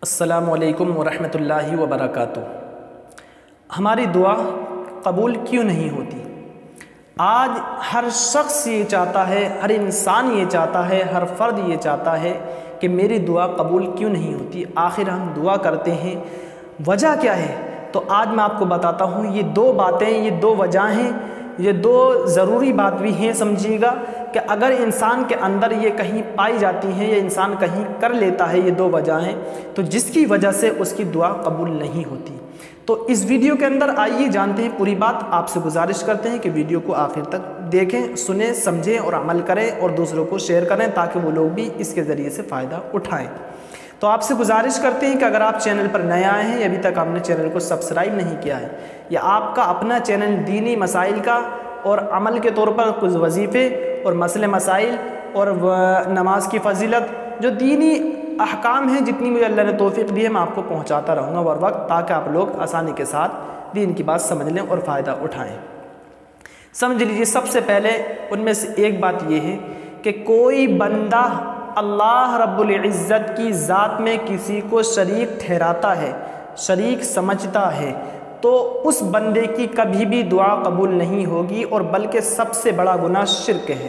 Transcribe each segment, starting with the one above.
السلام علیکم ورحمۃ اللہ وبرکاتہ۔ ہماری دعا قبول کیوں نہیں ہوتی؟ آج ہر شخص یہ چاہتا ہے، ہر انسان یہ چاہتا ہے، ہر فرد یہ چاہتا ہے کہ میری دعا قبول کیوں نہیں ہوتی؟ آخر ہم دعا کرتے ہیں، وجہ کیا ہے؟ تو آج میں آپ کو بتاتا ہوں۔ یہ دو باتیں، یہ دو وجہ ہیں، یہ دو ضروری بات بھی ہیں، سمجھیے گا کہ اگر انسان کے اندر یہ کہیں پائی جاتی ہیں یا انسان کہیں کر لیتا ہے، یہ دو وجہ ہیں، تو جس کی وجہ سے اس کی دعا قبول نہیں ہوتی۔ تو اس ویڈیو کے اندر آئیے جانتے ہیں پوری بات۔ آپ سے گزارش کرتے ہیں کہ ویڈیو کو آخر تک دیکھیں، سنیں، سمجھیں اور عمل کریں اور دوسروں کو شیئر کریں تاکہ وہ لوگ بھی اس کے ذریعے سے فائدہ اٹھائیں۔ تو آپ سے گزارش کرتے ہیں کہ اگر آپ چینل پر نئے آئے ہیں یا ابھی تک آپ نے چینل کو سبسکرائب نہیں کیا ہے، یا آپ کا اپنا چینل دینی مسائل کا اور عمل کے طور پر کچھ وظیفے اور مسئلے مسائل اور نماز کی فضیلت، جو دینی احکام ہیں، جتنی مجھے اللہ نے توفیق دی ہے، میں آپ کو پہنچاتا رہوں گا ہر وقت، تاکہ آپ لوگ آسانی کے ساتھ دین کی بات سمجھ لیں اور فائدہ اٹھائیں۔ سمجھ لیجیے، سب سے پہلے ان میں سے ایک بات یہ ہے کہ کوئی بندہ اللہ رب العزت کی ذات میں کسی کو شریک ٹھہراتا ہے، شریک سمجھتا ہے، تو اس بندے کی کبھی بھی دعا قبول نہیں ہوگی، اور بلکہ سب سے بڑا گناہ شرک ہے۔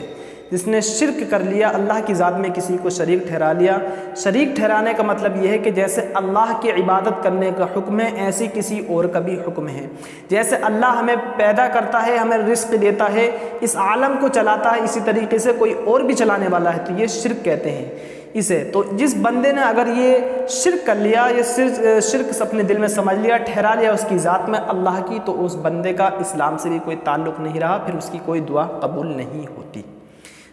جس نے شرک کر لیا، اللہ کی ذات میں کسی کو شریک ٹھہرا لیا۔ شریک ٹھہرانے کا مطلب یہ ہے کہ جیسے اللہ کی عبادت کرنے کا حکم ہے، ایسی کسی اور کا بھی حکم ہے۔ جیسے اللہ ہمیں پیدا کرتا ہے، ہمیں رزق دیتا ہے، اس عالم کو چلاتا ہے، اسی طریقے سے کوئی اور بھی چلانے والا ہے، تو یہ شرک کہتے ہیں اسے۔ تو جس بندے نے اگر یہ شرک کر لیا، یہ شرک اپنے دل میں سمجھ لیا، ٹھہرا لیا اس کی ذات میں اللہ کی، تو اس بندے کا اسلام سے بھی کوئی تعلق نہیں رہا، پھر اس کی کوئی دعا قبول نہیں ہوتی۔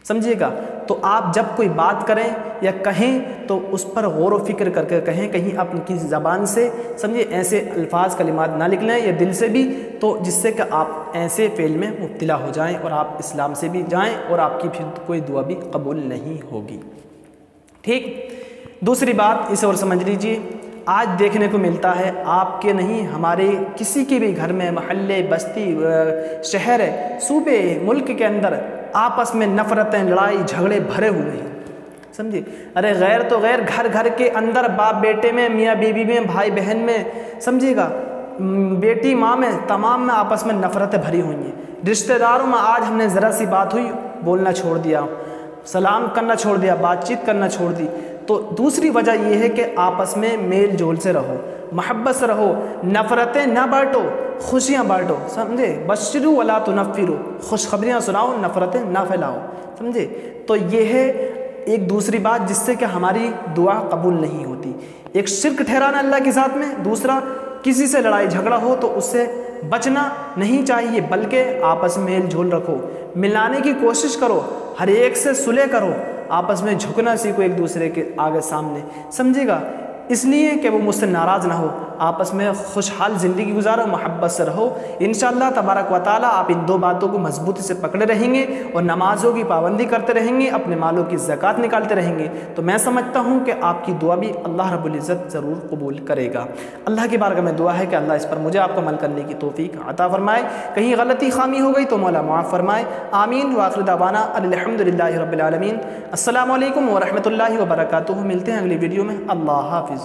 سمجھیے گا۔ تو آپ جب کوئی بات کریں یا کہیں تو اس پر غور و فکر کر کے کہیں، کہیں اپنی زبان سے سمجھے ایسے الفاظ کلمات نہ نکلیں یا دل سے بھی، تو جس سے کہ آپ ایسے فعل میں مبتلا ہو جائیں اور آپ اسلام سے بھی جائیں اور آپ کی پھر کوئی دعا بھی قبول نہیں ہوگی۔ ٹھیک۔ دوسری بات اسے اور سمجھ لیجیے، آج دیکھنے کو ملتا ہے، آپ کے نہیں، ہمارے کسی کے بھی گھر میں، محلے، بستی، شہر، صوبے، ملک کے اندر آپس میں نفرتیں، لڑائی جھگڑے بھرے ہوئے ہیں۔ سمجھے؟ ارے غیر تو غیر، گھر گھر کے اندر باپ بیٹے میں، میاں بیوی میں، بھائی بہن میں، سمجھے گا، بیٹی ماں میں، تمام میں آپس میں نفرتیں بھری ہوئی ہیں۔ رشتہ داروں میں آج ہم نے ذرا سی بات ہوئی، بولنا چھوڑ دیا، سلام کرنا چھوڑ دیا، بات چیت کرنا چھوڑ دی۔ تو دوسری وجہ یہ ہے کہ آپس میں میل جول سے رہو، محبت سے رہو، نفرتیں نہ بانٹو، خوشیاں بانٹو۔ سمجھے؟ بشروا ولا تنفروا، خوشخبریاں سناؤ، نفرتیں نہ پھیلاؤ۔ سمجھے؟ تو یہ ہے ایک دوسری بات جس سے کہ ہماری دعا قبول نہیں ہوتی۔ ایک شرک ٹھہرانا اللہ کی ذات میں، دوسرا کسی سے لڑائی جھگڑا ہو تو اس سے بچنا نہیں چاہیے، بلکہ آپس میں میل جول رکھو، ملانے کی کوشش کرو، ہر ایک سے صلح کرو، آپس میں جھکنا سیکھو ایک دوسرے کے آگے سامنے۔ سمجھے گا؟ اس لیے کہ وہ مجھ سے ناراض نہ ہو، آپس میں خوشحال زندگی گزارو، محبت سے رہو۔ انشاءاللہ تبارک و تعالیٰ آپ ان دو باتوں کو مضبوطی سے پکڑے رہیں گے اور نمازوں کی پابندی کرتے رہیں گے، اپنے مالوں کی زکوٰۃ نکالتے رہیں گے، تو میں سمجھتا ہوں کہ آپ کی دعا بھی اللہ رب العزت ضرور قبول کرے گا۔ اللہ کی بارگاہ میں دعا ہے کہ اللہ اس پر مجھے آپ کو عمل کرنے کی توفیق عطا فرمائے۔ کہیں غلطی خامی ہو گئی تو مولا معاف فرمائے، آمین۔ وآخر دعوانا الحمدللہ رب العالمین۔ السلام علیکم ورحمۃ اللہ وبرکاتہ۔ ملتے ہیں اگلی ویڈیو میں۔ اللہ حافظ۔